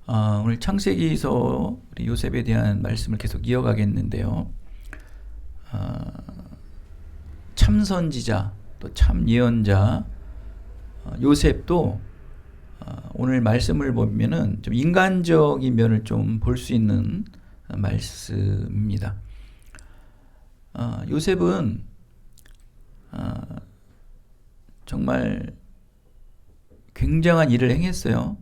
오늘 창세기에서 우리 요셉에 대한 말씀을 계속 이어가겠는데요. 참 선지자 또 참 예언자 요셉도 오늘 말씀을 보면은 좀 인간적인 면을 좀 볼 수 있는 말씀입니다. 요셉은 정말 굉장한 일을 행했어요.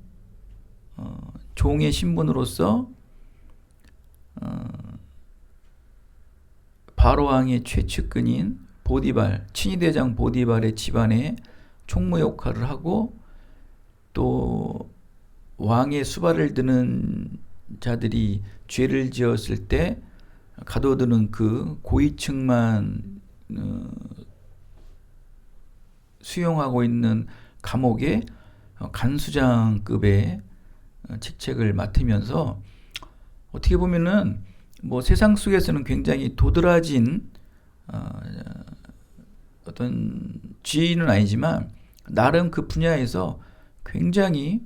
종의 신분으로서 바로왕의 최측근인 보디발, 친위대장 보디발의 집안에 총무 역할을 하고, 또 왕의 수발을 드는 자들이 죄를 지었을 때 가둬두는 그 고위층만 수용하고 있는 감옥의 간수장급의 직책을 맡으면서, 어떻게 보면은 뭐 세상 속에서는 굉장히 도드라진 어떤 지위는 아니지만 나름 그 분야에서 굉장히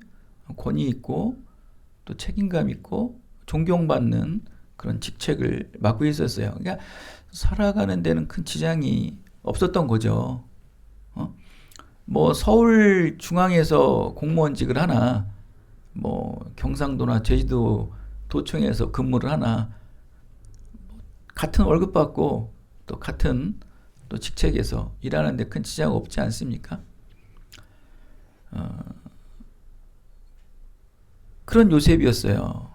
권위 있고 또 책임감 있고 존경받는 그런 직책을 맡고 있었어요. 그러니까 살아가는 데는 큰 지장이 없었던 거죠. 뭐 서울 중앙에서 공무원직을 하나, 뭐 경상도나 제주도 도청에서 근무를 하나, 같은 월급 받고 또 같은 또 직책에서 일하는데 큰 지장 없지 않습니까? 그런 요셉이었어요.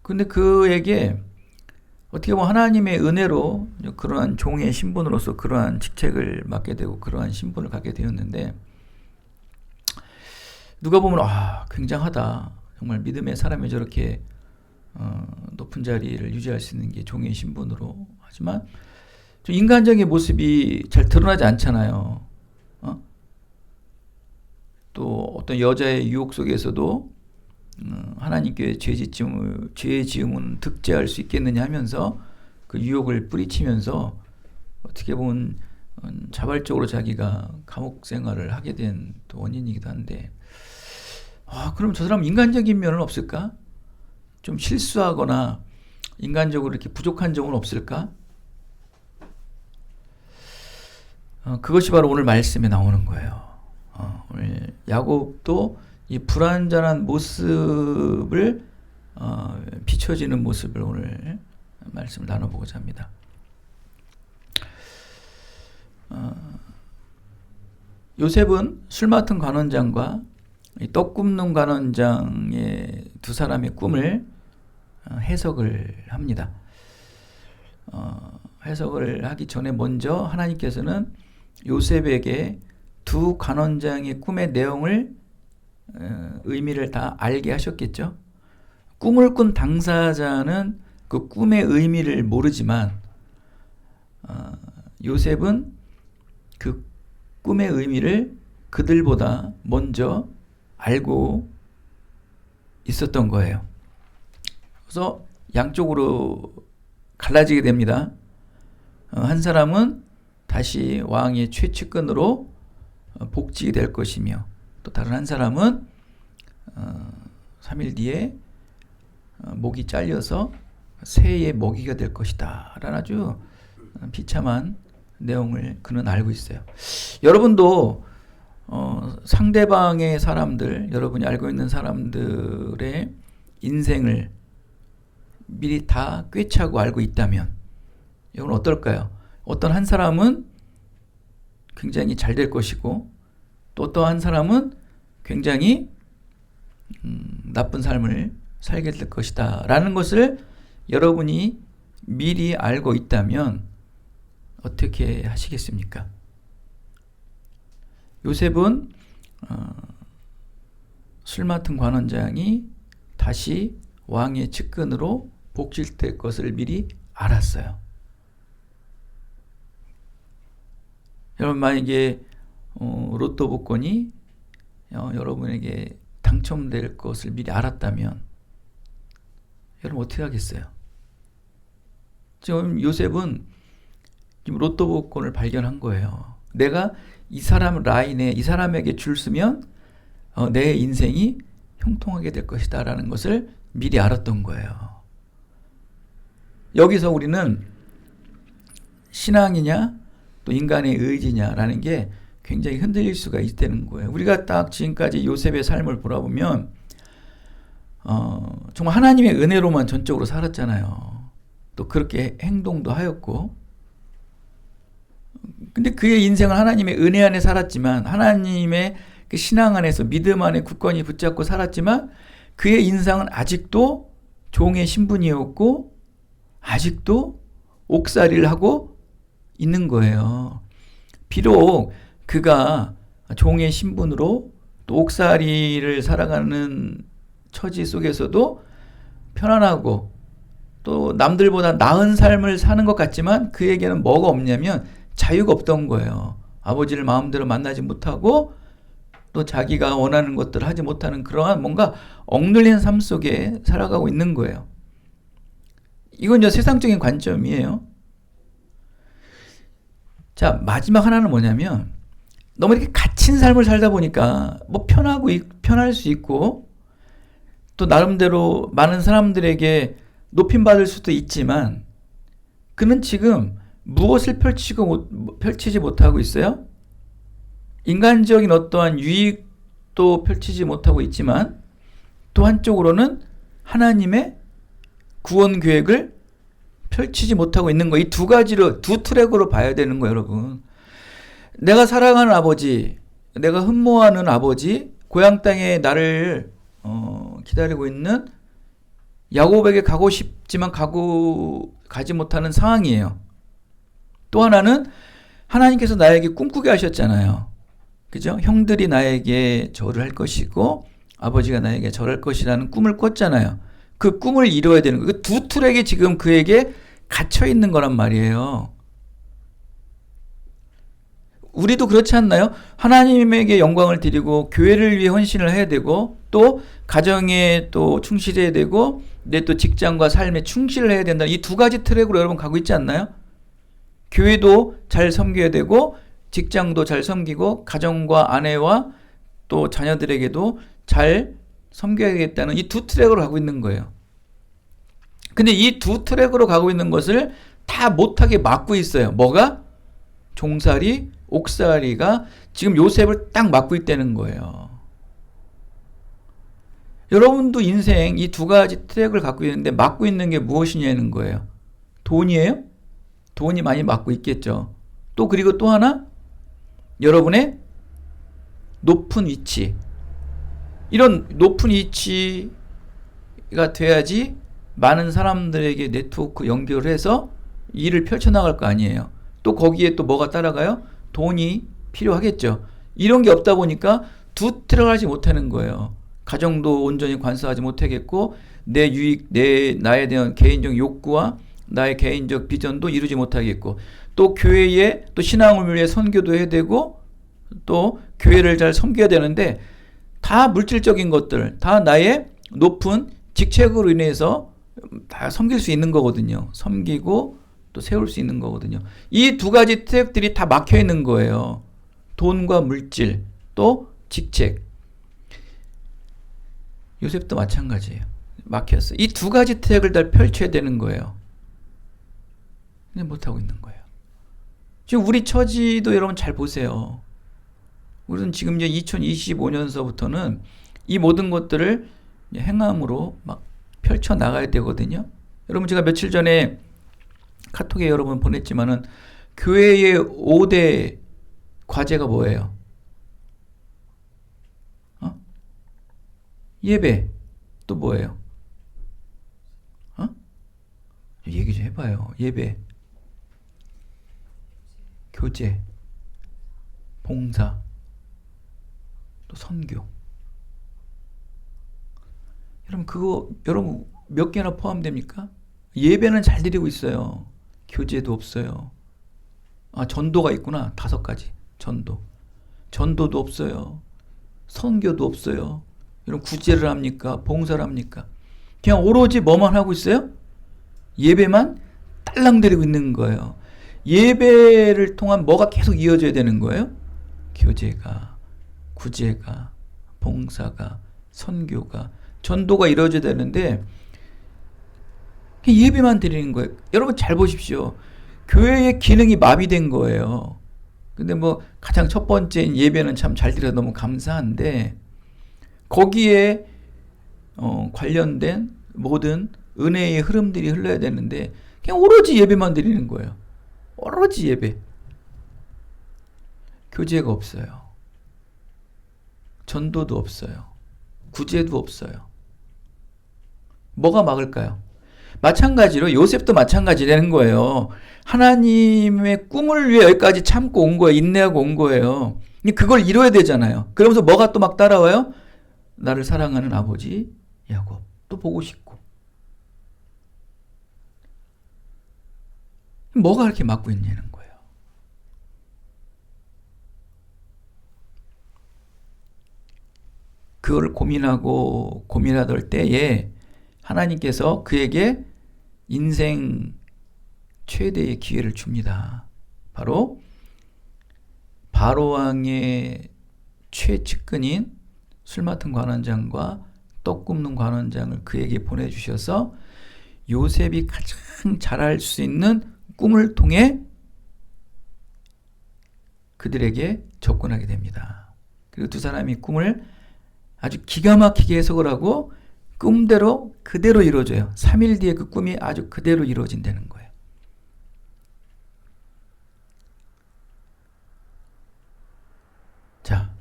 근데 그에게 어떻게 보면 하나님의 은혜로 그러한 종의 신분으로서 그러한 직책을 맡게 되고 그러한 신분을 갖게 되었는데, 누가 보면 굉장하다, 정말 믿음의 사람이 저렇게 높은 자리를 유지할 수 있는 게 종의 신분으로. 하지만 좀 인간적인 모습이 잘 드러나지 않잖아요. 또 어떤 여자의 유혹 속에서도 하나님께 죄 지음은 득제할 수 있겠느냐 하면서 그 유혹을 뿌리치면서 어떻게 보면 자발적으로 자기가 감옥 생활을 하게 된 또 원인이기도 한데, 그럼 저 사람 인간적인 면은 없을까? 좀 실수하거나 인간적으로 이렇게 부족한 점은 없을까? 그것이 바로 오늘 말씀에 나오는 거예요. 오늘 야곱도 이 불완전한 모습을 비춰지는 모습을 오늘 말씀을 나눠보고자 합니다. 요셉은 술 맡은 관원장과 떡 굽는 관원장의 두 사람의 꿈을 해석을 합니다. 해석을 하기 전에 먼저 하나님께서는 요셉에게 두 관원장의 꿈의 내용을 의미를 다 알게 하셨겠죠. 꿈을 꾼 당사자는 그 꿈의 의미를 모르지만 요셉은 그 꿈의 의미를 그들보다 먼저 알고 있었던 거예요. 그래서 양쪽으로 갈라지게 됩니다. 한 사람은 다시 왕의 최측근으로 복직될 것이며, 또 다른 한 사람은 3일 뒤에 목이 잘려서 새의 먹이가 될 것이다 라는 아주 비참한 내용을 그는 알고 있어요. 여러분도 상대방의 사람들, 여러분이 알고 있는 사람들의 인생을 미리 다 꿰차고 알고 있다면 이건 어떨까요? 어떤 한 사람은 굉장히 잘 될 것이고, 또 어떠한 사람은 굉장히 나쁜 삶을 살게 될 것이다 라는 것을 여러분이 미리 알고 있다면 어떻게 하시겠습니까? 요셉은 술 맡은 관원장이 다시 왕의 측근으로 복직될 것을 미리 알았어요. 여러분, 만약에 로또 복권이 여러분에게 당첨될 것을 미리 알았다면 여러분 어떻게 하겠어요? 지금 요셉은 지금 로또 복권을 발견한 거예요. 내가 이 사람 라인에 이 사람에게 줄 쓰면 내 인생이 형통하게 될 것이다 라는 것을 미리 알았던 거예요. 여기서 우리는 신앙이냐 또 인간의 의지냐라는 게 굉장히 흔들릴 수가 있다는 거예요. 우리가 딱 지금까지 요셉의 삶을 돌아보면 정말 하나님의 은혜로만 전적으로 살았잖아요. 또 그렇게 행동도 하였고, 근데 그의 인생은 하나님의 은혜 안에 살았지만, 하나님의 그 신앙 안에서 믿음 안에 굳건히 붙잡고 살았지만, 그의 인생은 아직도 종의 신분이었고 아직도 옥살이를 하고 있는 거예요. 비록 그가 종의 신분으로 또 옥살이를 살아가는 처지 속에서도 편안하고 또 남들보다 나은 삶을 사는 것 같지만 그에게는 뭐가 없냐면 자유가 없던 거예요. 아버지를 마음대로 만나지 못하고 또 자기가 원하는 것들을 하지 못하는 그러한 뭔가 억눌린 삶 속에 살아가고 있는 거예요. 이건 이제 세상적인 관점이에요. 자, 마지막 하나는 뭐냐면 너무 이렇게 갇힌 삶을 살다 보니까 뭐 편할 수 있고 또 나름대로 많은 사람들에게 높임받을 수도 있지만 그는 지금 무엇을 펼치지 못하고 있어요? 인간적인 어떠한 유익도 펼치지 못하고 있지만 또 한쪽으로는 하나님의 구원 계획을 펼치지 못하고 있는 거. 이 두 가지로, 두 트랙으로 봐야 되는 거예요, 여러분. 내가 사랑하는 아버지, 내가 흠모하는 아버지, 고향 땅에 나를 기다리고 있는 야곱에게 가고 싶지만 가지 못하는 상황이에요. 또 하나는 하나님께서 나에게 꿈꾸게 하셨잖아요. 그죠? 형들이 나에게 절을 할 것이고 아버지가 나에게 절할 것이라는 꿈을 꿨잖아요. 그 꿈을 이루어야 되는 거예요. 그 두 트랙이 지금 그에게 갇혀 있는 거란 말이에요. 우리도 그렇지 않나요? 하나님에게 영광을 드리고 교회를 위해 헌신을 해야 되고 또 가정에 또 충실해야 되고 내 또 직장과 삶에 충실을 해야 된다. 이 두 가지 트랙으로 여러분 가고 있지 않나요? 교회도 잘 섬겨야 되고 직장도 잘 섬기고 가정과 아내와 또 자녀들에게도 잘 섬겨야겠다는 이 두 트랙으로 가고 있는 거예요. 근데 이 두 트랙으로 가고 있는 것을 다 못하게 막고 있어요. 뭐가? 종살이, 옥살이가 지금 요셉을 딱 막고 있다는 거예요. 여러분도 인생 이 두 가지 트랙을 갖고 있는데 막고 있는 게 무엇이냐는 거예요. 돈이에요? 돈이 많이 막고 있겠죠. 또 그리고 또 하나? 여러분의 높은 위치. 이런 높은 위치가 돼야지 많은 사람들에게 네트워크 연결을 해서 일을 펼쳐나갈 거 아니에요. 또 거기에 또 뭐가 따라가요? 돈이 필요하겠죠. 이런 게 없다 보니까 두 트랙을 하지 못하는 거예요. 가정도 온전히 관사하지 못하겠고 내 유익, 나에 대한 개인적 욕구와 나의 개인적 비전도 이루지 못하겠고 또 교회에 또 신앙을 위해 선교도 해야 되고 또 교회를 잘 섬겨야 되는데 다 물질적인 것들, 다 나의 높은 직책으로 인해서 다 섬길 수 있는 거거든요. 섬기고 또 세울 수 있는 거거든요. 이 두 가지 트랙들이 다 막혀 있는 거예요. 돈과 물질, 또 직책. 요셉도 마찬가지예요. 막혔어. 이 두 가지 트랙을 다 펼쳐야 되는 거예요. 근데 못하고 있는 거예요. 지금 우리 처지도 여러분 잘 보세요. 우리는 지금 이제 2025년서부터는 이 모든 것들을 행함으로 막 펼쳐 나가야 되거든요. 여러분 제가 며칠 전에 카톡에 여러분 보냈지만은 교회의 5대 과제가 뭐예요? 예배. 또 뭐예요? 얘기 좀 해봐요. 예배. 교제. 봉사. 또 선교. 여러분 몇 개나 포함됩니까? 예배는 잘 드리고 있어요. 교제도 없어요. 전도가 있구나. 5가지. 전도도 없어요. 선교도 없어요. 여러분 구제를 합니까? 봉사를 합니까? 그냥 오로지 뭐만 하고 있어요? 예배만 딸랑 데리고 있는 거예요. 예배를 통한 뭐가 계속 이어져야 되는 거예요? 교제가, 구제가, 봉사가, 선교가, 전도가 이루어져야 되는데 예배만 드리는 거예요. 여러분 잘 보십시오. 교회의 기능이 마비된 거예요. 근데 뭐 가장 첫 번째인 예배는 참 잘 드려 너무 감사한데 거기에 관련된 모든 은혜의 흐름들이 흘러야 되는데 그냥 오로지 예배만 드리는 거예요. 오로지 예배. 교제가 없어요. 전도도 없어요. 구제도 없어요. 뭐가 막을까요? 마찬가지로 요셉도 마찬가지라는 거예요. 하나님의 꿈을 위해 여기까지 참고 온 거예요. 인내하고 온 거예요. 그걸 이뤄야 되잖아요. 그러면서 뭐가 또 막 따라와요? 나를 사랑하는 아버지 야곱 또 보고 싶고. 뭐가 그렇게 막고 있냐는 거예요. 그걸 고민하던 때에 하나님께서 그에게 인생 최대의 기회를 줍니다. 바로 바로왕의 최측근인 술 맡은 관원장과 떡 굽는 관원장을 그에게 보내주셔서 요셉이 가장 잘할 수 있는 꿈을 통해 그들에게 접근하게 됩니다. 그리고 두 사람이 꿈을 아주 기가 막히게 해석을 하고 꿈대로 그대로 이루어져요. 3일 뒤에 그 꿈이 아주 그대로 이루어진다는 거예요. 자,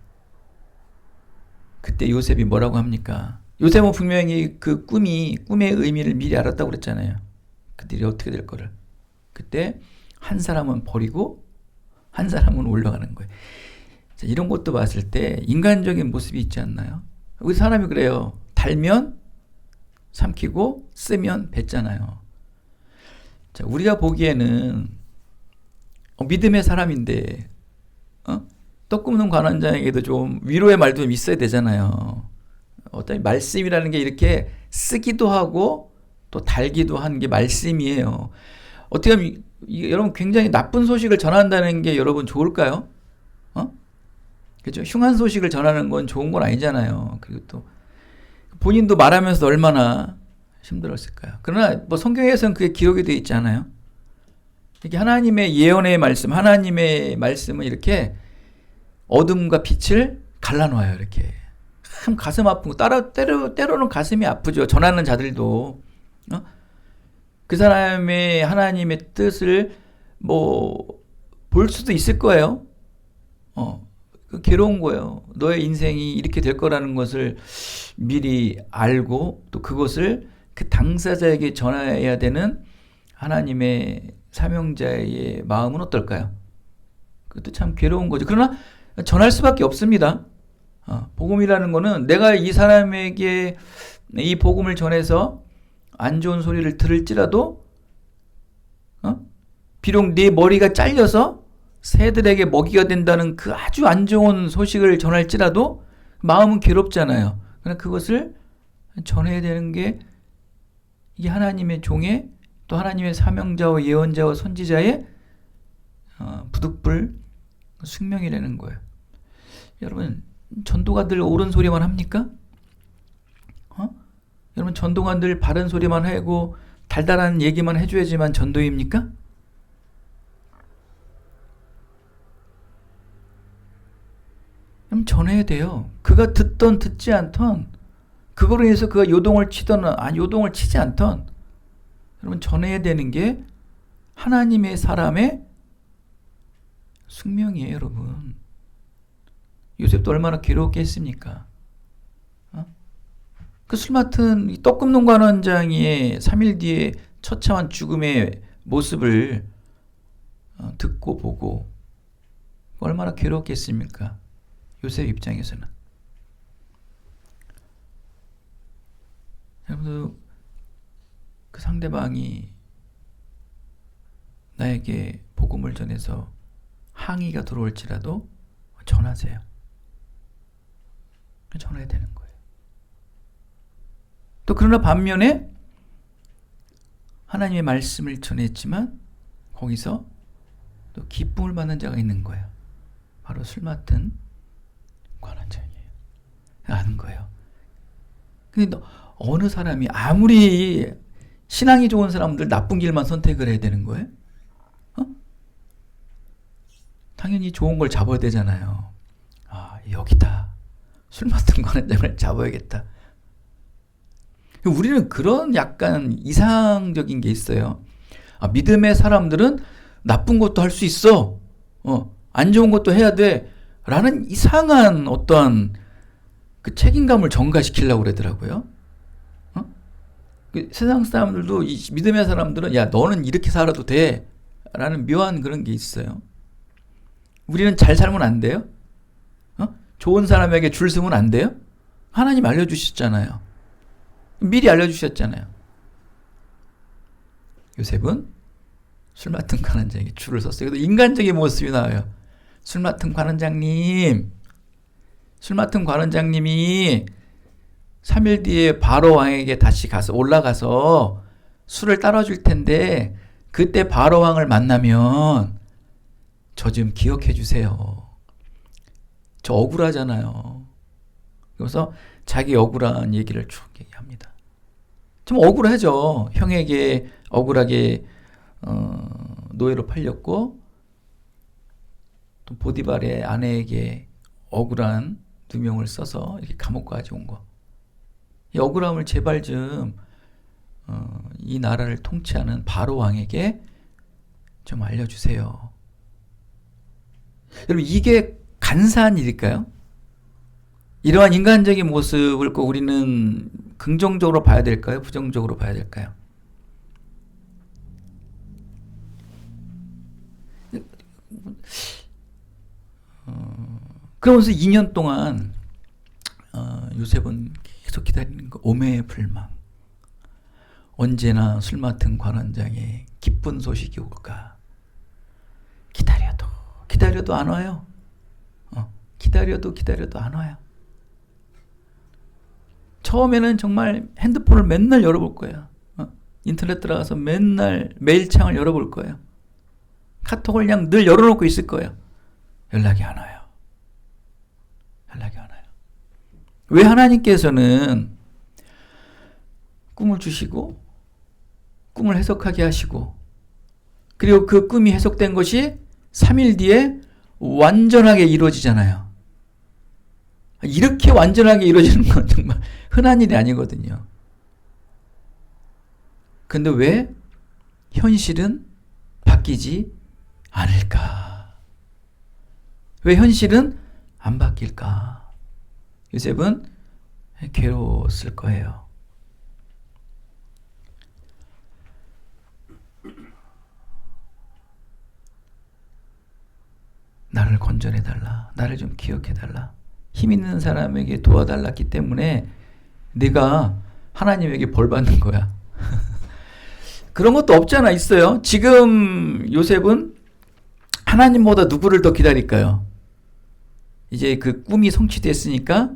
그때 요셉이 뭐라고 합니까? 요셉은 분명히 그 꿈의 의미를 미리 알았다고 그랬잖아요. 그들이 어떻게 될 거를. 그때 한 사람은 버리고 한 사람은 올라가는 거예요. 자, 이런 것도 봤을 때 인간적인 모습이 있지 않나요? 우리 사람이 그래요. 달면 삼키고 쓰면 뱉잖아요. 자, 우리가 보기에는 믿음의 사람인데 떡 굽는 관원장에게도 좀 위로의 말도 좀 있어야 되잖아요. 어떤 말씀이라는 게 이렇게 쓰기도 하고 또 달기도 하는 게 말씀이에요. 어떻게 하면 여러분 굉장히 나쁜 소식을 전한다는 게 여러분 좋을까요? 그죠? 흉한 소식을 전하는 건 좋은 건 아니잖아요. 그리고 또 본인도 말하면서 얼마나 힘들었을까요? 그러나 뭐 성경에서는 그게 기록이 되어 있지 않아요? 이렇게 하나님의 예언의 말씀, 하나님의 말씀은 이렇게 어둠과 빛을 갈라놓아요. 이렇게 참 가슴 아픈 거 때로는 가슴이 아프죠. 전하는 자들도 그 사람의 하나님의 뜻을 뭐 볼 수도 있을 거예요. 괴로운 거예요. 너의 인생이 이렇게 될 거라는 것을 미리 알고 또 그것을 그 당사자에게 전해야 되는 하나님의 사명자의 마음은 어떨까요? 그것도 참 괴로운 거죠. 그러나 전할 수밖에 없습니다. 복음이라는 거는 내가 이 사람에게 이 복음을 전해서 안 좋은 소리를 들을지라도 비록 네 머리가 잘려서 새들에게 먹이가 된다는 그 아주 안 좋은 소식을 전할지라도 마음은 괴롭잖아요. 그러나 그것을 전해야 되는 게 이게 하나님의 종의 또 하나님의 사명자와 예언자와 선지자의 부득불 숙명이라는 거예요. 여러분 전도가 늘 옳은 소리만 합니까? 여러분 전도가 늘 바른 소리만 하고 달달한 얘기만 해줘야지만 전도입니까? 그럼 전해야 돼요. 그가 듣던 듣지 않던 그거로 인해서 그가 요동을 치던 요동을 치지 않던 여러분 전해야 되는 게 하나님의 사람의 숙명이에요. 여러분 요셉도 얼마나 괴로웠겠습니까? 그 술 맡은 떡 굽는 관원장의 3일 뒤에 처참한 죽음의 모습을 듣고 보고 얼마나 괴로웠겠습니까? 요셉 입장에서는. 여러분 그 상대방이 나에게 복음을 전해서 항의가 들어올지라도 전하세요. 전해야 되는 거예요. 또 그러나 반면에 하나님의 말씀을 전했지만 거기서 또 기쁨을 받는 자가 있는 거예요. 바로 술 맡은 관원장이에요. 아는 거예요. 근데 어느 사람이 아무리 신앙이 좋은 사람들 나쁜 길만 선택을 해야 되는 거예요? 당연히 좋은 걸 잡아야 되잖아요. 아, 여기다. 술 맡은 관원장을 잡아야겠다. 우리는 그런 약간 이상적인 게 있어요. 아, 믿음의 사람들은 나쁜 것도 할 수 있어. 안 좋은 것도 해야 돼. 라는 이상한 어떠한 그 책임감을 전가시키려고 그러더라고요. 그 세상 사람들도, 이 믿음의 사람들은 야, 너는 이렇게 살아도 돼. 라는 묘한 그런 게 있어요. 우리는 잘 살면 안 돼요? 좋은 사람에게 줄 서면 안 돼요? 하나님 알려주셨잖아요. 미리 알려주셨잖아요. 요셉은 술 맡은 관원장에게 줄을 섰어요. 그래도 인간적인 모습이 나와요. 술 맡은 관원장님, 술 맡은 관원장님이 3일 뒤에 바로 왕에게 다시 가서 올라가서 술을 따라줄 텐데 그때 바로 왕을 만나면 저 좀 기억해 주세요. 저 억울하잖아요. 그래서 자기 억울한 얘기를 쭉 얘기합니다. 좀 억울하죠. 형에게 억울하게 노예로 팔렸고 또 보디발의 아내에게 억울한 누명을 써서 이렇게 감옥까지 온 거. 이 억울함을 제발 좀 이 나라를 통치하는 바로 왕에게 좀 알려주세요. 여러분, 이게 간사한 일일까요? 이러한 인간적인 모습을 꼭 우리는 긍정적으로 봐야 될까요? 부정적으로 봐야 될까요? 그러면서 2년 동안 요셉은 계속 기다리는 거. 오매불망. 언제나 술 맡은 관원장의 기쁜 소식이 올까. 기다려도 안 와요. 기다려도 안 와요. 처음에는 정말 핸드폰을 맨날 열어볼 거예요. 인터넷 들어가서 맨날 메일창을 열어볼 거예요. 카톡을 그냥 늘 열어놓고 있을 거예요. 연락이 안 와요. 왜 하나님께서는 꿈을 주시고 꿈을 해석하게 하시고 그리고 그 꿈이 해석된 것이 3일 뒤에 완전하게 이루어지잖아요. 이렇게 완전하게 이루어지는 건 정말 흔한 일이 아니거든요. 근데 왜 현실은 바뀌지 않을까? 왜 현실은 안 바뀔까? 요셉은 괴로웠을 거예요. 나를 건져내달라. 나를 좀 기억해달라. 힘 있는 사람에게 도와달랐기 때문에 내가 하나님에게 벌 받는 거야. 그런 것도 없지 않아 있어요. 지금 요셉은 하나님보다 누구를 더 기다릴까요? 이제 그 꿈이 성취됐으니까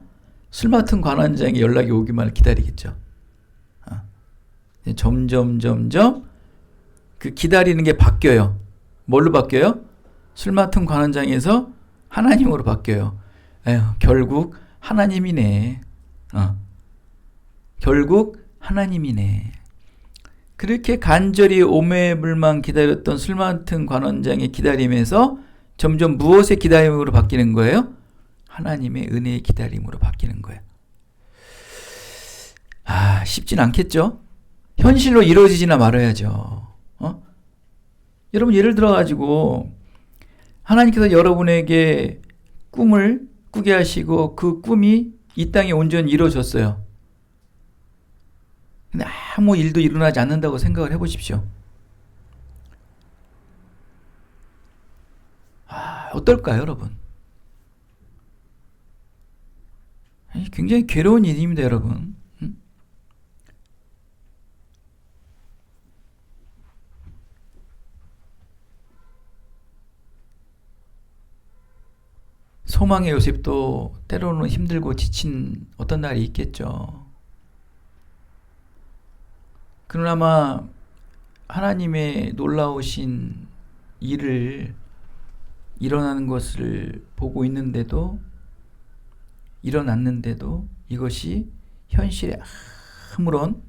술 맡은 관원장의 연락이 오기만을 기다리겠죠. 점점 그 기다리는 게 바뀌어요. 뭘로 바뀌어요? 술 맡은 관원장에서 하나님으로 바뀌어요. 에휴, 결국 하나님이네. 결국 하나님이네. 그렇게 간절히 오매불망 기다렸던 술 맡은 관원장의 기다림에서 점점 무엇의 기다림으로 바뀌는 거예요? 하나님의 은혜의 기다림으로 바뀌는 거예요. 아, 쉽진 않겠죠? 현실로 이루어지지나 말아야죠. 여러분, 예를 들어가지고 하나님께서 여러분에게 꿈을 꾸게 하시고 그 꿈이 이 땅에 온전히 이루어졌어요. 근데 아무 일도 일어나지 않는다고 생각을 해보십시오. 어떨까요, 여러분? 굉장히 괴로운 일입니다, 여러분. 소망의 요셉도 때로는 힘들고 지친 어떤 날이 있겠죠. 그러나 하나님의 놀라우신 일을 일어나는 것을 보고 있는데도 일어났는데도 이것이 현실에 아무런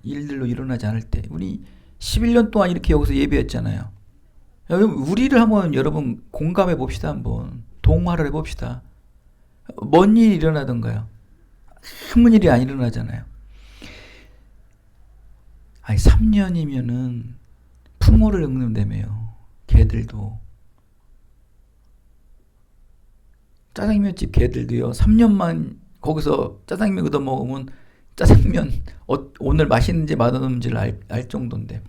일들로 일어나지 않을 때, 우리 11년 동안 이렇게 여기서 예배했잖아요. 우리를 한번 여러분 공감해 봅시다. 한번 동화를 해봅시다. 뭔 일이 일어나던가요? 아무 일이 안 일어나잖아요. 아니 3년이면은 풍모를 읊는다며요. 개들도. 짜장면집 개들도요. 3년만 거기서 짜장면 얻어 먹으면 짜장면 오늘 맛있는지 맛없는지를 알 정도인데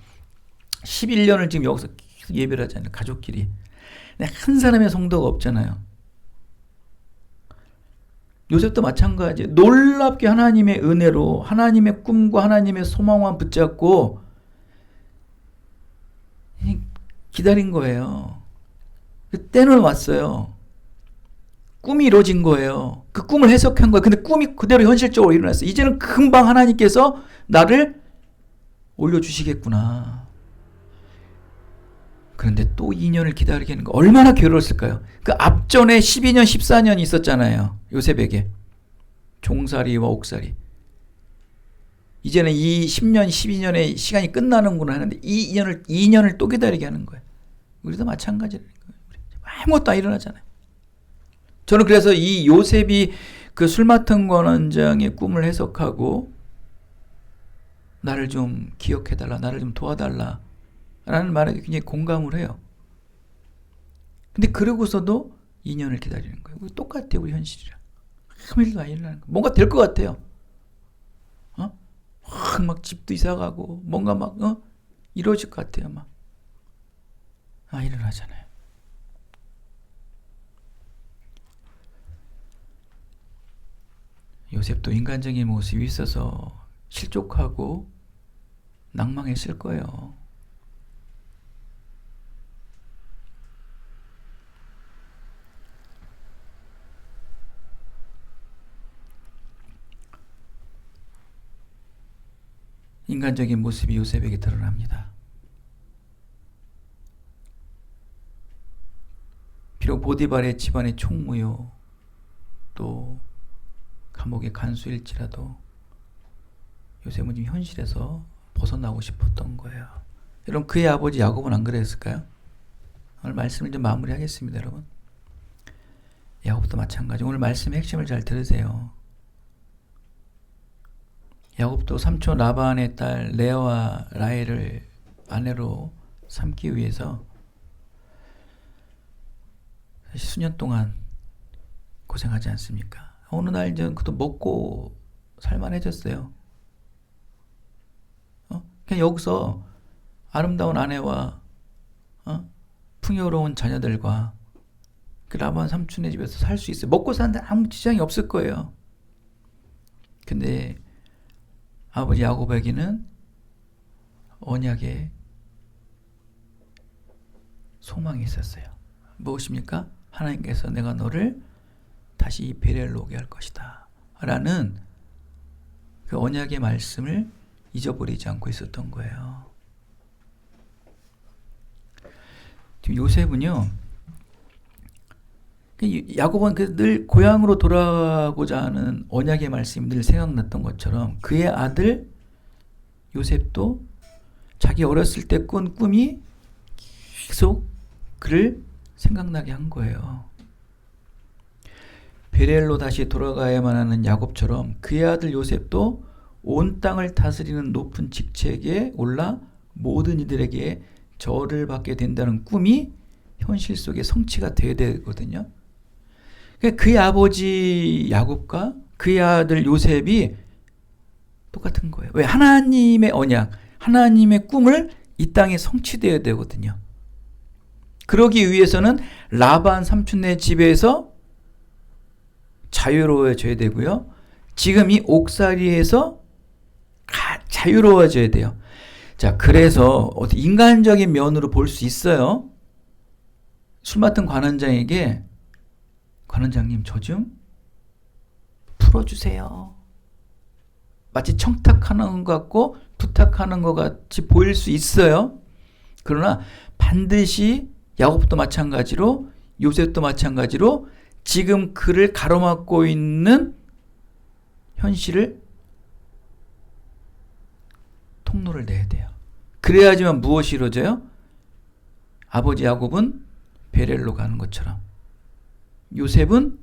11년을 지금 여기서 계속 예배를 하잖아요. 가족끼리. 근데 한 사람의 성도가 없잖아요. 요셉도 마찬가지예요. 놀랍게 하나님의 은혜로 하나님의 꿈과 하나님의 소망만 붙잡고 기다린 거예요. 그 때는 왔어요. 꿈이 이루어진 거예요. 그 꿈을 해석한 거예요. 근데 꿈이 그대로 현실적으로 일어났어요. 이제는 금방 하나님께서 나를 올려주시겠구나. 그런데 또 2년을 기다리게 하는 거 얼마나 괴로웠을까요? 그 앞전에 12년, 14년이 있었잖아요. 요셉에게. 종살이와 옥살이. 이제는 이 10년, 12년의 시간이 끝나는구나 하는데 이 2년을 또 기다리게 하는 거예요. 우리도 마찬가지라는 거예요. 아무것도 안 일어나잖아요. 저는 그래서 이 요셉이 그 술 맡은 관원장의 꿈을 해석하고 나를 좀 기억해달라, 나를 좀 도와달라 라는 말에 굉장히 공감을 해요. 근데 그러고서도 2년을 기다리는 거예요. 똑같아요, 우리 현실이랑. 아무 일도 안 일어나는 거예요. 뭔가 될 것 같아요. 막 집도 이사가고 뭔가 막 이루어질 것 같아요. 막. 일어나잖아요. 요셉도 인간적인 모습이 있어서 실족하고 낭망했을 거예요. 인간적인 모습이 요셉에게 드러납니다. 비록 보디발의 집안의 총무요, 또 감옥의 간수일지라도 요셉은 지금 현실에서 벗어나고 싶었던 거예요. 여러분, 그의 아버지 야곱은 안 그랬을까요? 오늘 말씀을 좀 마무리하겠습니다, 여러분. 야곱도 마찬가지. 오늘 말씀의 핵심을 잘 들으세요. 야곱도 삼촌 라반의 딸 레아와 라헬을 아내로 삼기 위해서 수년 동안 고생하지 않습니까? 어느 날 그도 먹고 살만해졌어요. 그냥 여기서 아름다운 아내와 풍요로운 자녀들과 그 라반 삼촌의 집에서 살 수 있어요. 먹고 사는데 아무 지장이 없을 거예요. 근데 아버지 야곱에게는 언약에 소망이 있었어요. 무엇입니까? 하나님께서 내가 너를 다시 이 베델로 오게 할 것이다 라는 그 언약의 말씀을 잊어버리지 않고 있었던 거예요. 지금 요셉은요, 야곱은 늘 고향으로 돌아가고자 하는 언약의 말씀이 늘 생각났던 것처럼 그의 아들 요셉도 자기 어렸을 때 꾼 꿈이 계속 그를 생각나게 한 거예요. 베델로 다시 돌아가야만 하는 야곱처럼 그의 아들 요셉도 온 땅을 다스리는 높은 직책에 올라 모든 이들에게 절을 받게 된다는 꿈이 현실 속에 성취가 되어야 되거든요. 그의 아버지 야곱과 그의 아들 요셉이 똑같은 거예요. 왜? 하나님의 언약, 하나님의 꿈을 이 땅에 성취되어야 되거든요. 그러기 위해서는 라반 삼촌네 집에서 자유로워져야 되고요. 지금 이 옥살이에서 자유로워져야 돼요. 자, 그래서 어떻게 인간적인 면으로 볼 수 있어요. 술 맡은 관원장에게 관원장님 저 좀 풀어주세요. 마치 청탁하는 것 같고 부탁하는 것 같이 보일 수 있어요. 그러나 반드시 야곱도 마찬가지로 요셉도 마찬가지로 지금 그를 가로막고 있는 현실을 통로를 내야 돼요. 그래야지만 무엇이 이루어져요? 아버지 야곱은 베렐로 가는 것처럼 요셉은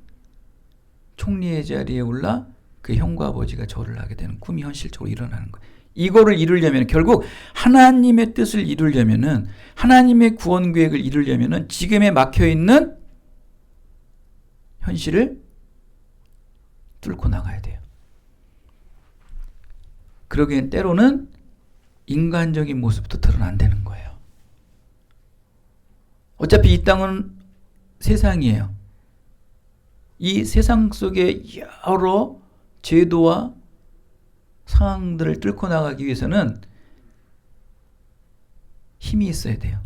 총리의 자리에 올라 그 형과 아버지가 절을 하게 되는 꿈이 현실적으로 일어나는 거예요. 이거를 이루려면 결국 하나님의 뜻을 이루려면은 하나님의 구원 계획을 이루려면은 지금에 막혀 있는 현실을 뚫고 나가야 돼요. 그러기엔 때로는 인간적인 모습부터 드러난다는 거예요. 어차피 이 땅은 세상이에요. 이 세상 속에 여러 제도와 상황들을 뚫고 나가기 위해서는 힘이 있어야 돼요.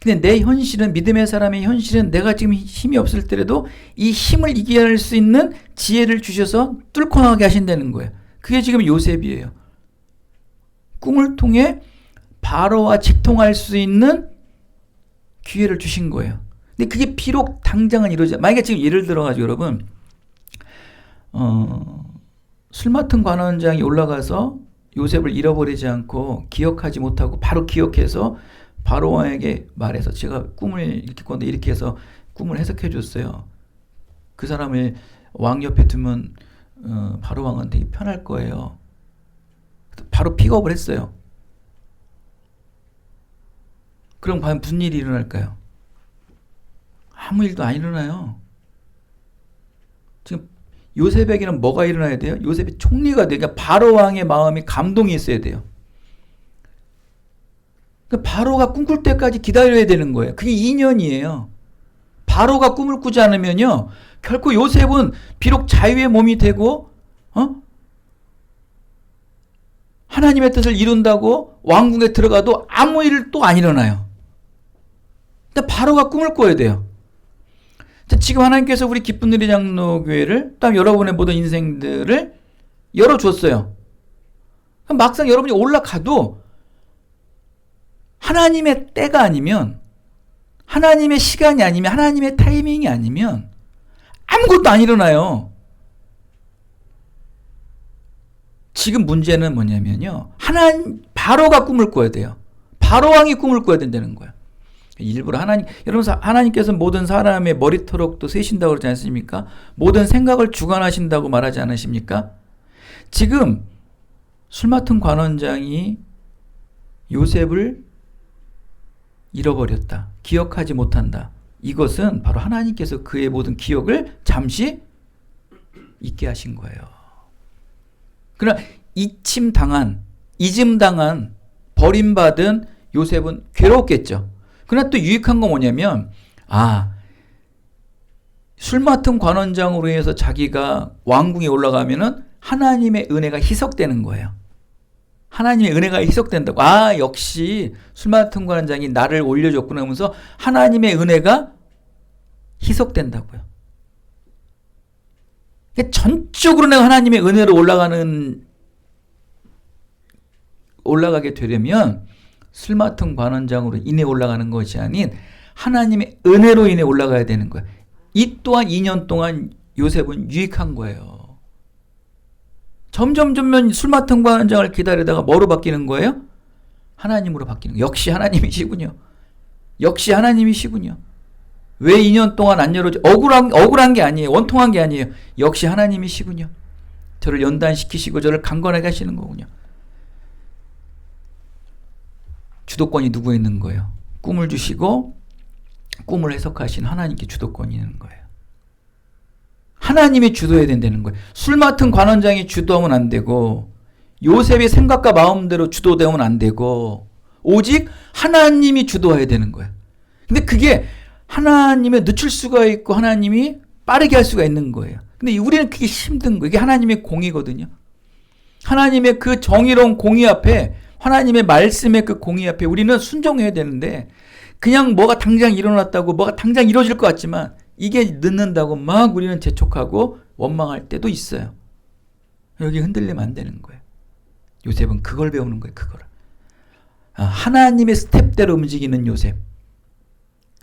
근데 내 현실은, 믿음의 사람의 현실은 내가 지금 힘이 없을 때라도 이 힘을 이겨낼 수 있는 지혜를 주셔서 뚫고 나가게 하신다는 거예요. 그게 지금 요셉이에요. 꿈을 통해 바로와 직통할 수 있는 기회를 주신 거예요. 근데 그게 비록 당장은 이루어지지. 만약에 지금 예를 들어가지고 여러분, 술 맡은 관원장이 올라가서 요셉을 잃어버리지 않고 기억하지 못하고 바로 기억해서 바로 왕에게 말해서 제가 꿈을 이렇게 꿨는데 이렇게 해서 꿈을 해석해 줬어요. 그 사람을 왕 옆에 두면 바로 왕은 되게 편할 거예요. 바로 픽업을 했어요. 그럼 과연 무슨 일이 일어날까요? 아무 일도 안 일어나요. 지금 요셉에게는 뭐가 일어나야 돼요? 요셉이 총리가 돼요. 그러니까 바로 왕의 마음이 감동이 있어야 돼요. 그러니까 바로가 꿈꿀 때까지 기다려야 되는 거예요. 그게 2년이에요. 바로가 꿈을 꾸지 않으면요, 결코 요셉은 비록 자유의 몸이 되고 하나님의 뜻을 이룬다고 왕궁에 들어가도 아무 일 또 안 일어나요. 근데 바로가 꿈을 꿔야 돼요. 지금 하나님께서 우리 기쁜 누리 장로교회를, 또 여러분의 모든 인생들을 열어줬어요. 막상 여러분이 올라가도 하나님의 때가 아니면, 하나님의 시간이 아니면, 하나님의 타이밍이 아니면 아무것도 안 일어나요. 지금 문제는 뭐냐면요, 바로가 꿈을 꿔야 돼요. 바로 왕이 꿈을 꿔야 된다는 거예요. 일부러 여러분, 하나님께서 모든 사람의 머리털옥도 세신다고 그러지 않습니까? 모든 생각을 주관하신다고 말하지 않으십니까? 지금 술 맡은 관원장이 요셉을 잃어버렸다, 기억하지 못한다. 이것은 바로 하나님께서 그의 모든 기억을 잠시 잊게 하신 거예요. 그러나 잊음당한, 버림받은 요셉은 괴로웠겠죠. 그러나 또 유익한 건 뭐냐면, 술 맡은 관원장으로 해서 자기가 왕궁에 올라가면은 하나님의 은혜가 희석되는 거예요. 하나님의 은혜가 희석된다고. 역시 술 맡은 관원장이 나를 올려줬구나 하면서 하나님의 은혜가 희석된다고요. 전적으로 내가 하나님의 은혜로 올라가게 되려면 술 맡은 관원장으로 인해 올라가는 것이 아닌 하나님의 은혜로 인해 올라가야 되는 거예요. 이 또한 2년 동안 요셉은 유익한 거예요. 점점 술 맡은 관원장을 기다리다가 뭐로 바뀌는 거예요? 하나님으로 바뀌는 거예요. 역시 하나님이시군요. 역시 하나님이시군요. 왜 2년 동안 안 열어줘? 억울한 게 아니에요. 원통한 게 아니에요. 역시 하나님이시군요. 저를 연단시키시고 저를 강건하게 하시는 거군요. 주도권이 누구에 있는 거예요? 꿈을 주시고 꿈을 해석하신 하나님께 주도권이 있는 거예요. 하나님이 주도해야 된다는 거예요. 술 맡은 관원장이 주도하면 안 되고, 요셉의 생각과 마음대로 주도되면 안 되고, 오직 하나님이 주도해야 되는 거예요. 근데 그게 하나님의 늦출 수가 있고 하나님이 빠르게 할 수가 있는 거예요. 근데 우리는 그게 힘든 거예요. 이게 하나님의 공의거든요. 하나님의 그 정의로운 공의 앞에, 하나님의 말씀의 그 공의 앞에 우리는 순종해야 되는데, 그냥 뭐가 당장 일어났다고, 뭐가 당장 이루어질 것 같지만 이게 늦는다고 막 우리는 재촉하고 원망할 때도 있어요. 여기 흔들리면 안 되는 거예요. 요셉은 그걸 배우는 거예요. 그거를. 하나님의 스텝대로 움직이는 요셉.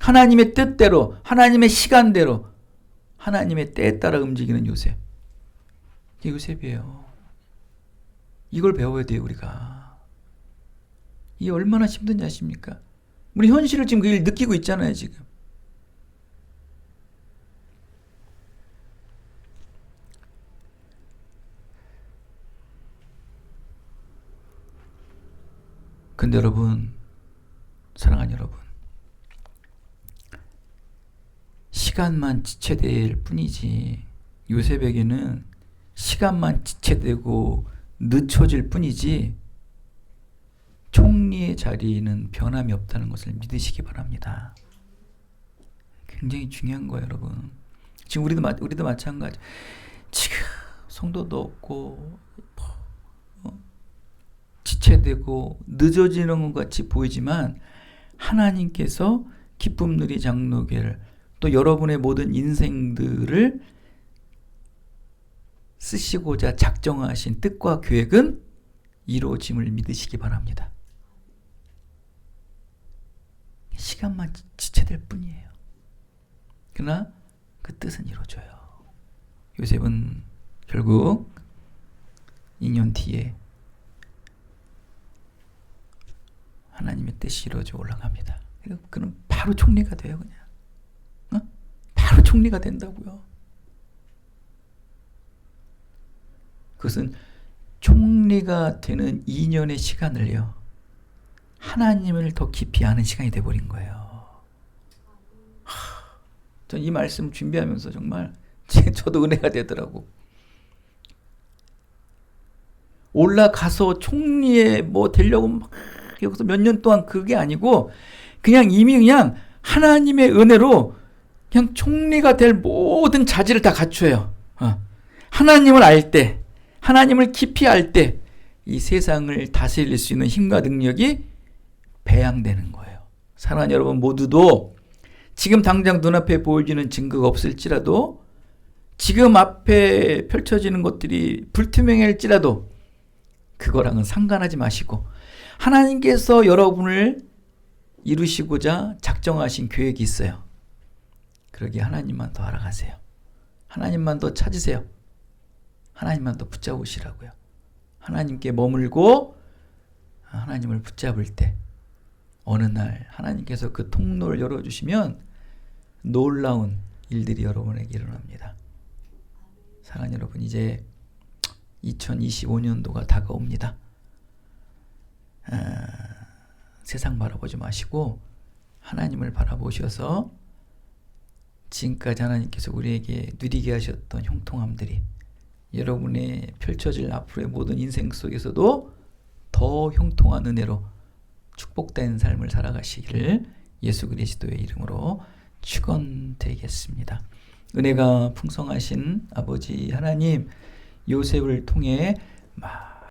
하나님의 뜻대로, 하나님의 시간대로, 하나님의 때에 따라 움직이는 요셉. 이게 요셉이에요. 이걸 배워야 돼요, 우리가. 이게 얼마나 힘든지 아십니까? 우리 현실을 지금 그걸 느끼고 있잖아요, 지금. 근데 여러분, 사랑하는 여러분, 시간만 지체될 뿐이지, 요셉에게는 시간만 지체되고 늦춰질 뿐이지 총리의 자리는 변함이 없다는 것을 믿으시기 바랍니다. 굉장히 중요한 거예요, 여러분. 지금 우리도 마찬가지. 지금 성도도 없고 지체되고 늦어지는 것 같이 보이지만 하나님께서 기쁨 누리 장로교를 또 여러분의 모든 인생들을 쓰시고자 작정하신 뜻과 계획은 이루어짐을 믿으시기 바랍니다. 시간만 지체될 뿐이에요. 그러나 그 뜻은 이루어져요. 요셉은 결국 2년 뒤에 하나님의 뜻이 이루어져 올라갑니다. 그는 바로 총리가 돼요. 그냥 바로 총리가 된다고요. 그것은 총리가 되는 2년의 시간을요, 하나님을 더 깊이 아는 시간이 돼버린 거예요. 전 이 말씀 준비하면서 정말 저도 은혜가 되더라고. 올라가서 총리에 뭐 되려고 막 여기서 몇 년 동안 그게 아니고 그냥 이미 그냥 하나님의 은혜로 그냥 총리가 될 모든 자질을 다 갖춰요. 하나님을 알 때, 하나님을 깊이 알 때 이 세상을 다스릴 수 있는 힘과 능력이 배양되는 거예요. 사랑하는 여러분 모두도 지금 당장 눈앞에 보여지는 증거가 없을지라도, 지금 앞에 펼쳐지는 것들이 불투명할지라도 그거랑은 상관하지 마시고 하나님께서 여러분을 이루시고자 작정하신 계획이 있어요. 그러기에 하나님만 더 알아가세요. 하나님만 더 찾으세요. 하나님만 더 붙잡으시라고요. 하나님께 머물고 하나님을 붙잡을 때 어느 날 하나님께서 그 통로를 열어주시면 놀라운 일들이 여러분에게 일어납니다. 사랑하는 여러분, 이제 2025년도가 다가옵니다. 세상 바라보지 마시고 하나님을 바라보셔서 지금까지 하나님께서 우리에게 누리게 하셨던 형통함들이 여러분의 펼쳐질 앞으로의 모든 인생 속에서도 더 형통한 은혜로 축복된 삶을 살아가시기를 예수 그리스도의 이름으로 축원드리겠습니다. 은혜가 풍성하신 아버지 하나님, 요셉을 통해